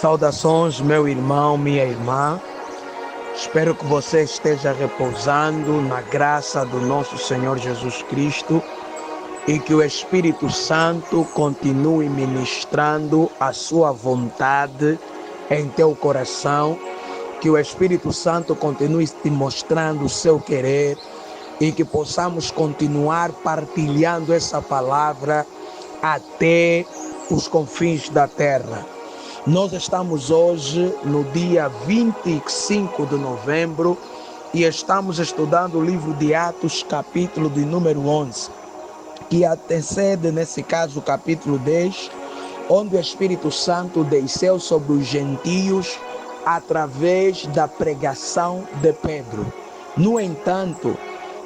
Saudações, meu irmão, minha irmã. Espero que você esteja repousando na graça do nosso Senhor Jesus Cristo e que o Espírito Santo continue ministrando a sua vontade em teu coração, que o Espírito Santo continue te mostrando o seu querer e que possamos continuar partilhando essa palavra até os confins da terra. Nós estamos hoje no dia 25 de novembro e estamos estudando o livro de Atos, capítulo de número 11, que antecede, nesse caso, o capítulo 10, onde o Espírito Santo desceu sobre os gentios através da pregação de Pedro. No entanto,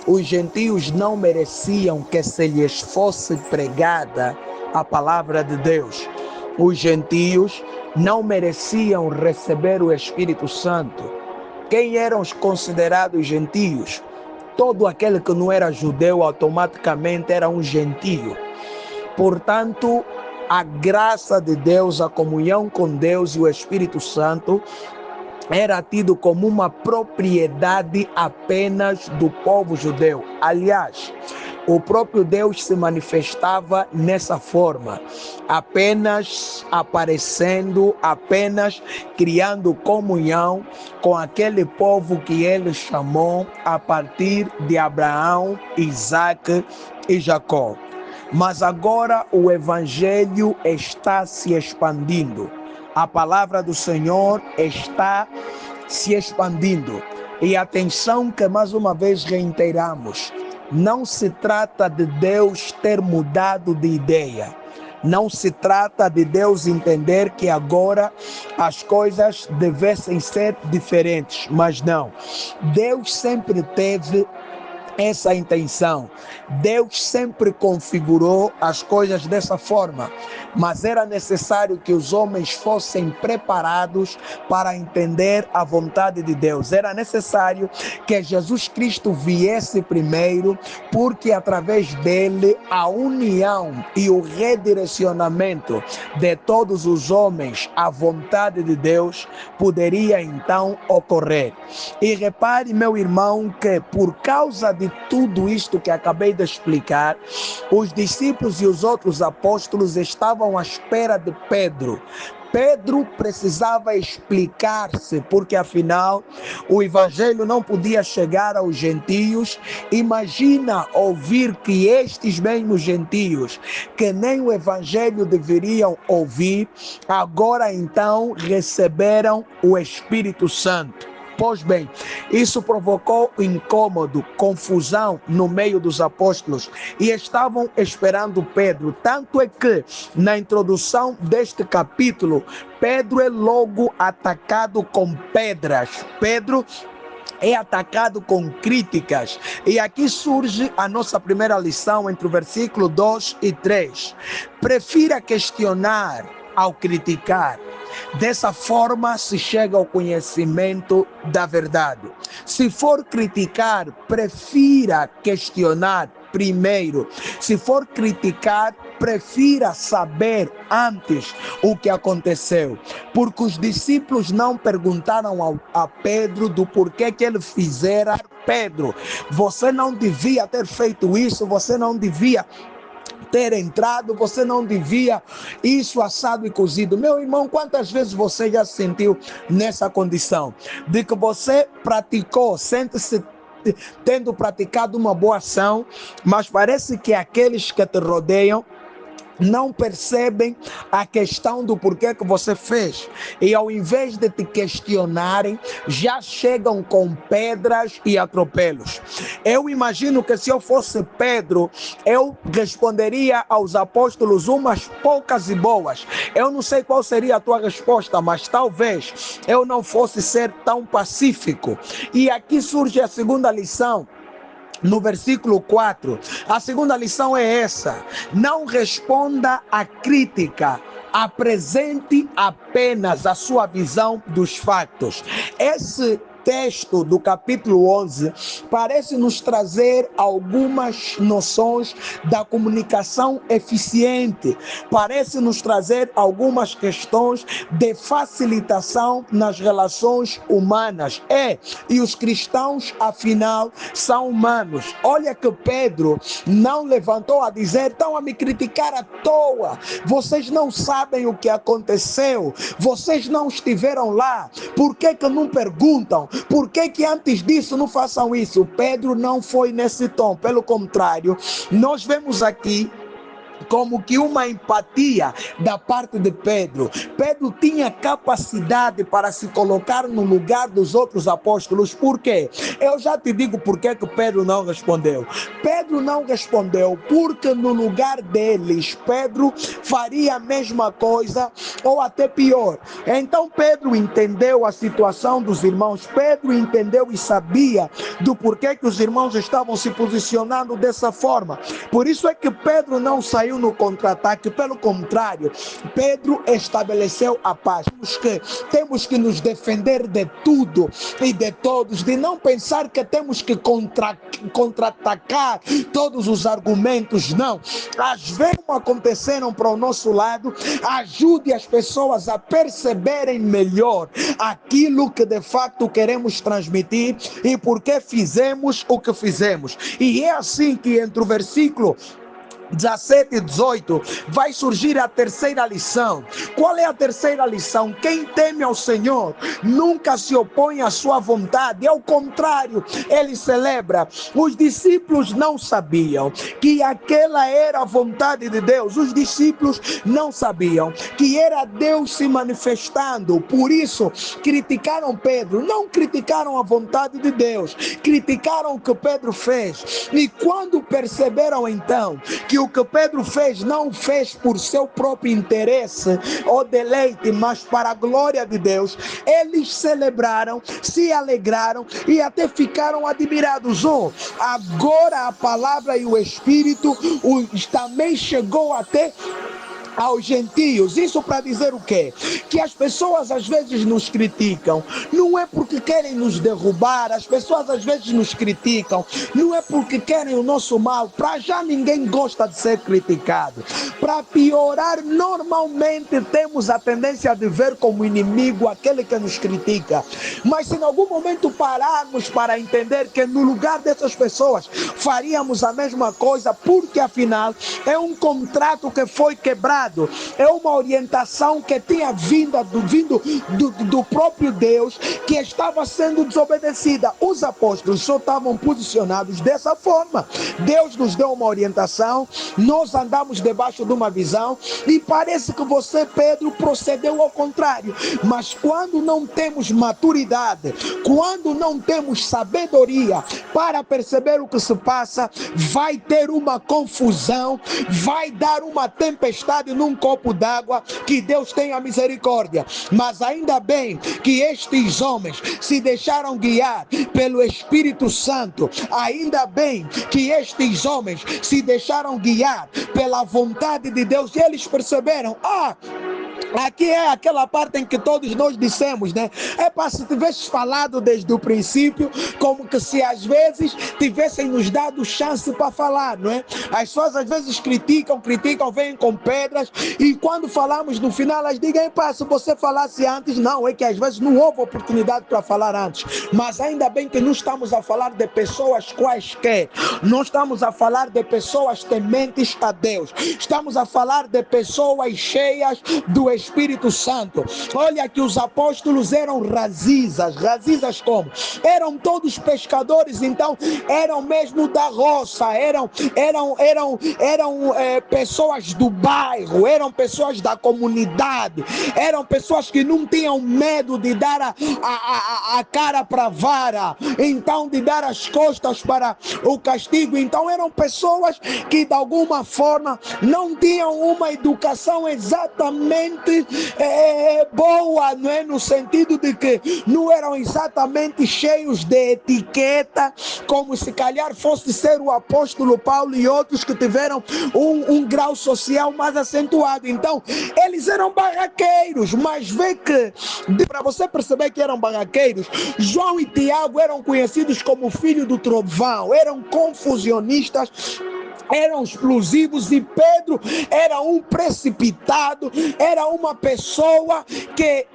os gentios não mereciam que se lhes fosse pregada a palavra de Deus. Os gentios não mereciam receber o Espírito Santo. Quem eram os considerados gentios? Todo aquele que não era judeu automaticamente era um gentio. Portanto, a graça de Deus, a comunhão com Deus e o Espírito Santo era tido como uma propriedade apenas do povo judeu. Aliás, o próprio Deus se manifestava nessa forma, apenas aparecendo, apenas criando comunhão com aquele povo que ele chamou a partir de Abraão, Isaac e Jacó. Mas agora o evangelho está se expandindo. A palavra do Senhor está se expandindo. E atenção que mais uma vez reiteramos, não se trata de Deus ter mudado de ideia. Não se trata de Deus entender que agora as coisas devessem ser diferentes. Mas não. Deus sempre teve essa intenção. Deus sempre configurou as coisas dessa forma, mas era necessário que os homens fossem preparados para entender a vontade de Deus. Era necessário que Jesus Cristo viesse primeiro, porque através dele a união e o redirecionamento de todos os homens à vontade de Deus poderia então ocorrer. E repare, meu irmão, que por causa de tudo isto que acabei de explicar, os discípulos e os outros apóstolos estavam à espera de Pedro. Pedro precisava explicar-se, porque afinal o evangelho não podia chegar aos gentios. Imagina ouvir que estes mesmos gentios, que nem o evangelho deveriam ouvir, agora então receberam o Espírito Santo. Pois bem, isso provocou incômodo, confusão no meio dos apóstolos e estavam esperando Pedro. Tanto é que, na introdução deste capítulo, Pedro é logo atacado com pedras. Pedro é atacado com críticas. E aqui surge a nossa primeira lição entre o versículo 2 e 3. Prefira questionar ao criticar. Dessa forma se chega ao conhecimento da verdade. Se for criticar, prefira questionar primeiro. Se for criticar, prefira saber antes o que aconteceu. Porque os discípulos não perguntaram a Pedro do porquê que ele fizera. Pedro, você não devia ter feito isso, você não devia ter entrado, você não devia isso assado e cozido. Meu irmão, quantas vezes você já se sentiu nessa condição de que você praticou, sente-se tendo praticado uma boa ação, mas parece que aqueles que te rodeiam não percebem a questão do porquê que você fez, e ao invés de te questionarem, já chegam com pedras e atropelos. Eu imagino que se eu fosse Pedro, eu responderia aos apóstolos umas poucas e boas. Eu não sei qual seria a tua resposta, mas talvez eu não fosse ser tão pacífico. E aqui surge a segunda lição. No versículo 4, a segunda lição é essa: não responda à crítica, apresente apenas a sua visão dos fatos. Esse texto do capítulo 11 parece nos trazer algumas noções da comunicação eficiente, parece nos trazer algumas questões de facilitação nas relações humanas. E os cristãos, afinal, são humanos. Olha que Pedro não levantou a dizer: estão a me criticar à toa, vocês não sabem o que aconteceu, vocês não estiveram lá, por que não perguntam? Por que antes disso não façam isso? Pedro não foi nesse tom, pelo contrário, nós vemos aqui como que uma empatia da parte de Pedro. Pedro tinha capacidade para se colocar no lugar dos outros apóstolos. Por quê? Eu já te digo por que Pedro não respondeu. Pedro não respondeu porque no lugar deles, Pedro faria a mesma coisa ou até pior. Então Pedro entendeu a situação dos irmãos. Pedro entendeu e sabia do porquê que os irmãos estavam se posicionando dessa forma. Por isso é que Pedro não saiu no contra-ataque, pelo contrário, Pedro estabeleceu a paz. Temos que nos defender de tudo e de todos, de não pensar que temos que contra-atacar todos os argumentos, não. Às vezes aconteceram para o nosso lado, ajude as pessoas a perceberem melhor aquilo que de fato queremos transmitir e por que fizemos o que fizemos. E é assim que entre o versículo 17 e 18 vai surgir a terceira lição. Qual é a terceira lição? Quem teme ao Senhor nunca se opõe à sua vontade, ao contrário, ele celebra. Os discípulos não sabiam que aquela era a vontade de Deus. Os discípulos não sabiam que era Deus se manifestando. Por isso criticaram Pedro, não criticaram a vontade de Deus, criticaram o que Pedro fez. E quando perceberam então que o que Pedro fez não fez por seu próprio interesse ou deleite, mas para a glória de Deus, eles celebraram, se alegraram e até ficaram admirados. Agora a palavra e o Espírito também chegou até aos gentios. Isso para dizer o quê? Que as pessoas às vezes nos criticam, não é porque querem nos derrubar, as pessoas às vezes nos criticam, não é porque querem o nosso mal. Para já ninguém gosta de ser criticado. Para piorar, normalmente temos a tendência de ver como inimigo aquele que nos critica. Mas se em algum momento pararmos para entender que no lugar dessas pessoas faríamos a mesma coisa, porque afinal é um contrato que foi quebrado, é uma orientação que tinha vindo do próprio Deus, que estava sendo desobedecida. Os apóstolos só estavam posicionados dessa forma. Deus nos deu uma orientação, nós andamos debaixo de uma visão e parece que você, Pedro, procedeu ao contrário. Mas quando não temos maturidade, quando não temos sabedoria para perceber o que se passa, vai ter uma confusão, vai dar uma tempestade num copo d'água. Que Deus tenha misericórdia. Mas ainda bem que estes homens se deixaram guiar pelo Espírito Santo. Ainda bem que estes homens se deixaram guiar pela vontade de Deus. E eles perceberam: aqui é aquela parte em que todos nós dissemos, né? Se tivesses falado desde o princípio, como que se às vezes tivessem nos dado chance para falar, não é? As pessoas às vezes criticam, vêm com pedras, e quando falamos no final, elas dizem: se você falasse antes. Não, é que às vezes não houve oportunidade para falar antes. Mas ainda bem que não estamos a falar de pessoas quaisquer, não estamos a falar de pessoas tementes a Deus, estamos a falar de pessoas cheias do Espírito Santo. Olha que os apóstolos eram razizas como? Eram todos pescadores, então eram mesmo da roça, eram pessoas do bairro, eram pessoas da comunidade, eram pessoas que não tinham medo de dar a cara para a vara, então de dar as costas para o castigo. Então eram pessoas que de alguma forma não tinham uma educação exatamente exatamente boa, não é? No sentido de que não eram exatamente cheios de etiqueta, como se calhar fosse ser o apóstolo Paulo e outros que tiveram um grau social mais acentuado. Então, eles eram barraqueiros, mas vê que, para você perceber que eram barraqueiros, João e Tiago eram conhecidos como filho do trovão, eram confusionistas, eram explosivos, e Pedro era um precipitado, era uma pessoa que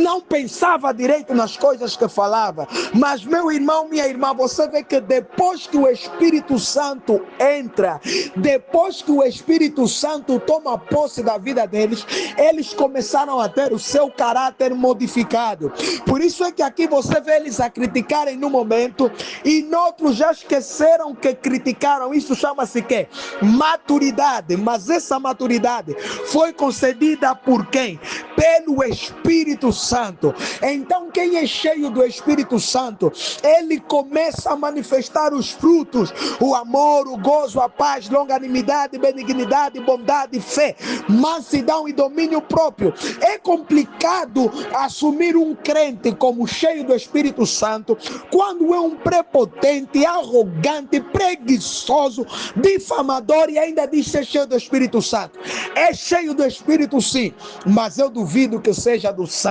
não pensava direito nas coisas que falava. Mas, meu irmão, minha irmã, você vê que depois que o Espírito Santo entra, depois que o Espírito Santo toma posse da vida deles, eles começaram a ter o seu caráter modificado. Por isso é que aqui você vê eles a criticarem no momento, e noutros já esqueceram que criticaram. Isso chama-se que maturidade. Mas essa maturidade foi concedida por quem? Pelo Espírito Santo. Então, quem é cheio do Espírito Santo, ele começa a manifestar os frutos: o amor, o gozo, a paz, longanimidade, benignidade, bondade, fé, mansidão e domínio próprio. É complicado assumir um crente como cheio do Espírito Santo quando é um prepotente, arrogante, preguiçoso, difamador e ainda diz ser cheio do Espírito Santo. É cheio do Espírito, sim, mas eu duvido que seja do Santo.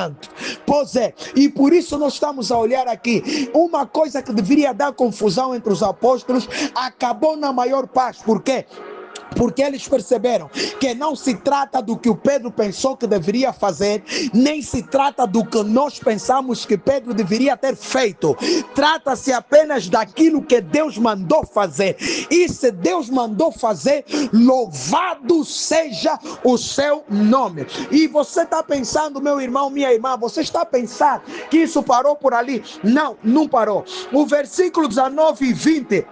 Pois é, e por isso nós estamos a olhar aqui uma coisa que deveria dar confusão entre os apóstolos, acabou na maior paz. Por quê? Porque eles perceberam que não se trata do que o Pedro pensou que deveria fazer, nem se trata do que nós pensamos que Pedro deveria ter feito. Trata-se apenas daquilo que Deus mandou fazer. E se Deus mandou fazer, louvado seja o seu nome. E você está pensando, meu irmão, minha irmã, você está a pensar que isso parou por ali? Não, não parou. O versículo 19 e 20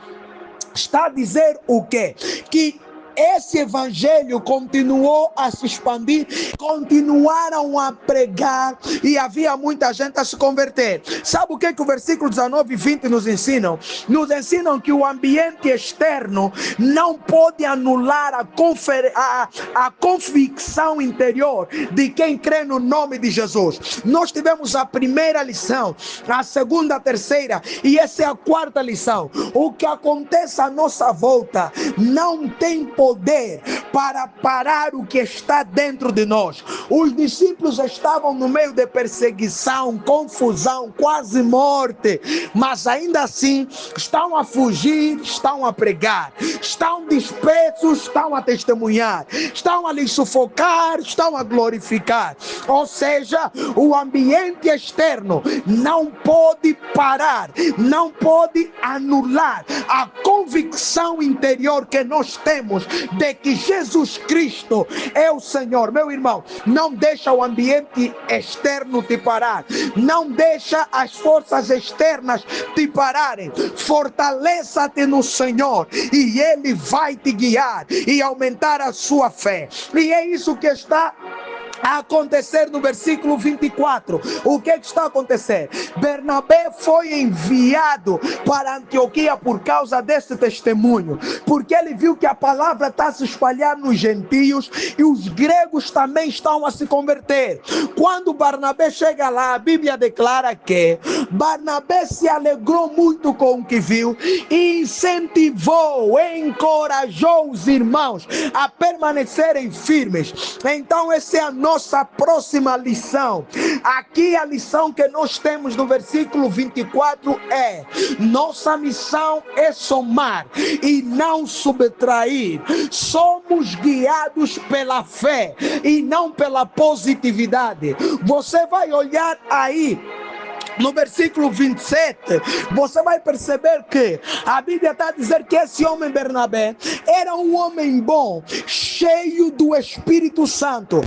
está a dizer o quê? Que esse evangelho continuou a se expandir, continuaram a pregar e havia muita gente a se converter. Sabe o que o versículo 19 e 20 nos ensinam? Nos ensinam que o ambiente externo não pode anular a convicção interior de quem crê no nome de Jesus. Nós tivemos a primeira lição, a segunda, a terceira, e essa é a quarta lição. O que acontece à nossa volta não tem poder para parar o que está dentro de nós. Os discípulos estavam no meio de perseguição, confusão, quase morte, mas ainda assim estão a fugir, estão a pregar, estão dispersos, estão a testemunhar, estão a lhes sufocar, estão a glorificar. Ou seja, o ambiente externo não pode parar, não pode anular a convicção interior que nós temos de que Jesus Cristo é o Senhor. Meu irmão, não deixa o ambiente externo te parar, não deixa as forças externas te pararem. Fortaleça-te no Senhor e Ele vai te guiar e aumentar a sua fé. E é isso que está a acontecer no versículo 24. O que está a acontecer? Bernabé foi enviado para Antioquia por causa desse testemunho, porque ele viu que a palavra está a se espalhar nos gentios e os gregos também estão a se converter. Quando Barnabé chega lá, a Bíblia declara que Barnabé se alegrou muito com o que viu e incentivou, encorajou os irmãos a permanecerem firmes. Então essa é a nossa próxima lição. Aqui a lição que nós temos no versículo 24 é: nossa missão é somar e não subtrair. Somos guiados pela fé e não pela positividade. Você vai olhar aí no versículo 27, você vai perceber que a Bíblia está a dizer que esse homem Bernabé era um homem bom, cheio do Espírito Santo,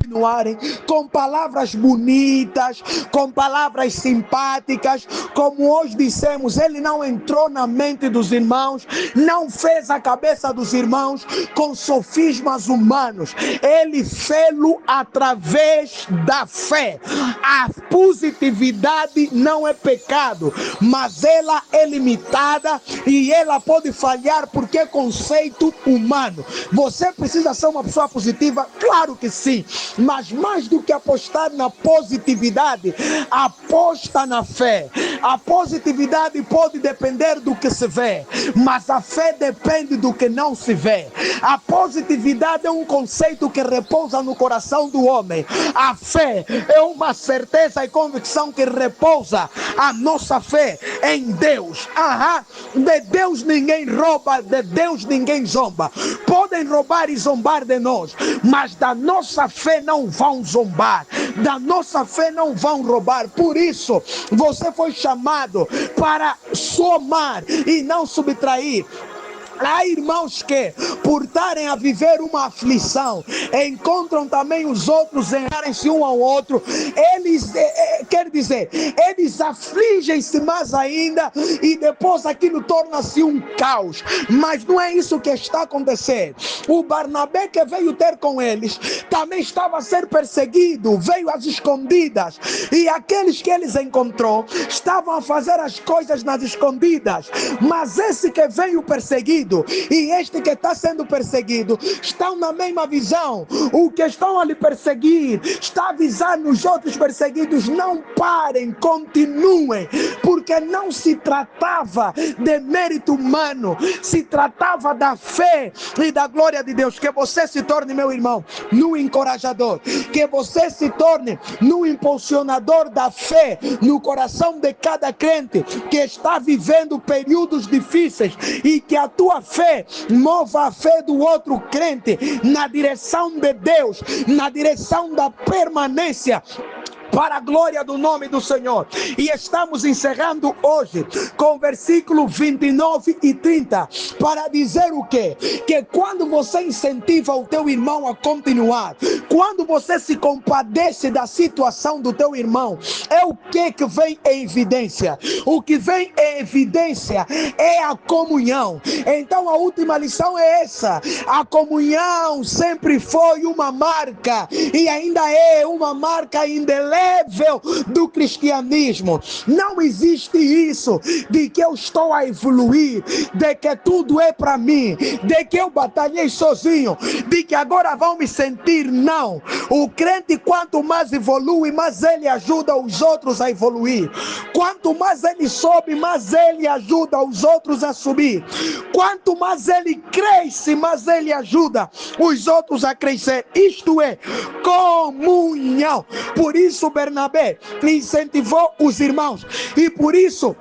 com palavras bonitas, com palavras simpáticas. Como hoje dissemos, ele não entrou na mente dos irmãos, não fez a cabeça dos irmãos com sofismas humanos, ele fez-lo através da fé. A positividade não não é pecado, mas ela é limitada e ela pode falhar porque é conceito humano. Você precisa ser uma pessoa positiva? Claro que sim, mas mais do que apostar na positividade, aposta na fé. A positividade pode depender do que se vê, mas a fé depende do que não se vê. A positividade é um conceito que repousa no coração do homem. A fé é uma certeza e convicção que repousa a nossa fé em Deus. De Deus ninguém rouba, de Deus ninguém zomba. Podem roubar e zombar de nós, mas da nossa fé não vão zombar, da nossa fé não vão roubar. Por isso, você foi chamado para somar e não subtrair. Há irmãos que, por estarem a viver uma aflição, encontram também os outros enganarem-se um ao outro. Eles, quer dizer, eles afligem-se mais ainda e depois aquilo torna-se um caos. Mas não é isso que está acontecendo. O Barnabé que veio ter com eles também estava a ser perseguido, veio às escondidas. E aqueles que eles encontrou estavam a fazer as coisas nas escondidas. Mas esse que veio perseguido e este que está sendo perseguido estão na mesma visão. O que estão a lhe perseguir está a avisar nos outros perseguidos: não parem, continuem, porque não se tratava de mérito humano, se tratava da fé e da glória de Deus. Que você se torne, meu irmão, no encorajador, que você se torne no impulsionador da fé no coração de cada crente que está vivendo períodos difíceis, e que a tua fé mova a fé do outro crente na direção de Deus, na direção da permanência, para a glória do nome do Senhor. E estamos encerrando hoje com versículo 29 e 30 para dizer o quê? Que quando você incentiva o teu irmão a continuar, quando você se compadece da situação do teu irmão, é o que vem em evidência? O que vem em evidência é a comunhão. Então a última lição é essa: a comunhão sempre foi uma marca e ainda é uma marca indelével do cristianismo. Não existe isso de que eu estou a evoluir, de que tudo é para mim, de que eu batalhei sozinho, de que agora vão me sentir. Não. O crente, quanto mais evolui, mais ele ajuda os outros a evoluir. Quanto mais ele sobe, mais ele ajuda os outros a subir. Quanto mais ele cresce, mais ele ajuda os outros a crescer. Isto é comunhão. Por isso Bernabé incentivou os irmãos, e por isso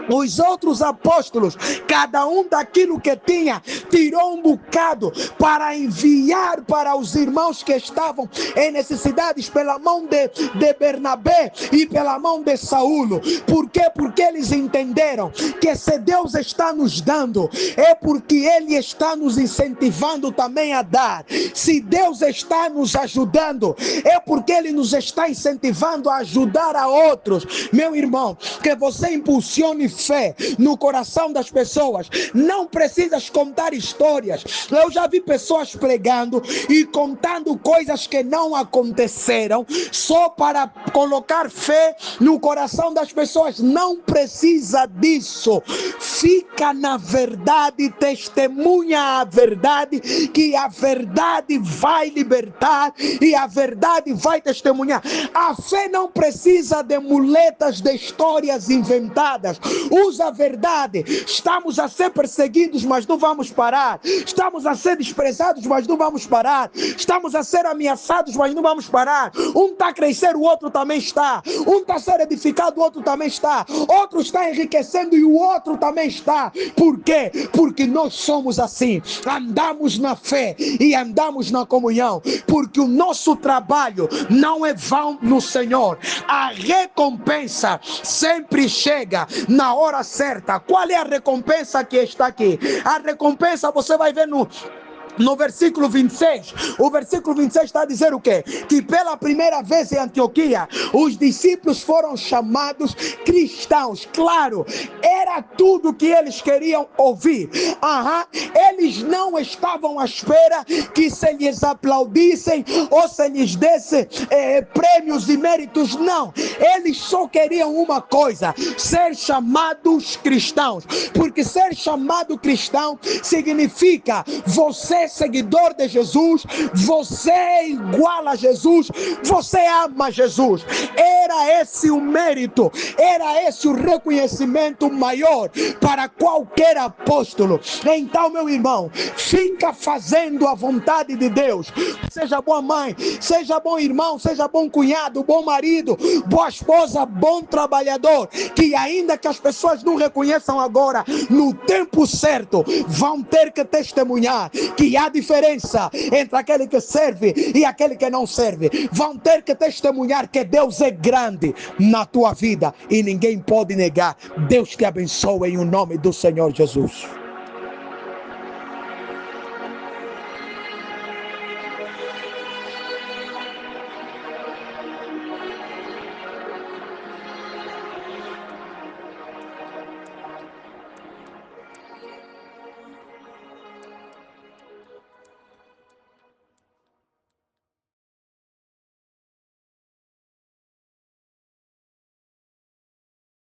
os outros apóstolos, cada um daquilo que tinha, tirou um bocado para enviar para os irmãos que estavam em necessidades pela mão de Bernabé e pela mão de Saulo. Por quê? Porque eles entenderam que se Deus está nos dando, é porque Ele está nos incentivando também a dar. Se Deus está nos ajudando, é porque Ele nos está incentivando a ajudar a outros. Meu irmão, que você impulsione fé no coração das pessoas. Não precisas contar histórias. Eu já vi pessoas pregando e contando coisas que não aconteceram só para colocar fé no coração das pessoas. Não precisa disso. Fica na verdade, testemunha a verdade, que a verdade vai libertar e a verdade vai testemunhar. A fé não precisa de muletas, de histórias inventadas. Usa a verdade. Estamos a ser perseguidos, mas não vamos parar. Estamos a ser desprezados, mas não vamos parar. Estamos a ser ameaçados, mas não vamos parar. Um está a crescer, o outro também está. Um está a ser edificado, o outro também está. Outro está enriquecendo e o outro também está. Por quê? Porque nós somos assim. Andamos na fé e andamos na comunhão. Porque o nosso trabalho não é vão no Senhor. A recompensa sempre chega na hora certa. Qual é a recompensa que está aqui? A recompensa você vai ver no versículo 26, o versículo 26 está a dizer o quê? Que pela primeira vez em Antioquia, os discípulos foram chamados cristãos. Claro, era tudo que eles queriam ouvir. Eles não estavam à espera que se lhes aplaudissem ou se lhes desse prêmios e méritos. Não, eles só queriam uma coisa: ser chamados cristãos. Porque ser chamado cristão significa você seguidor de Jesus, você é igual a Jesus, você ama Jesus. Era esse o mérito, era esse o reconhecimento maior para qualquer apóstolo. Então, meu irmão, fica fazendo a vontade de Deus. Seja boa mãe, seja bom irmão, seja bom cunhado, bom marido, boa esposa, bom trabalhador, que ainda que as pessoas não reconheçam agora, no tempo certo, vão ter que testemunhar que há diferença entre aquele que serve e aquele que não serve. Vão ter que testemunhar que Deus é grande na tua vida e ninguém pode negar. Deus te abençoe em o nome do Senhor Jesus.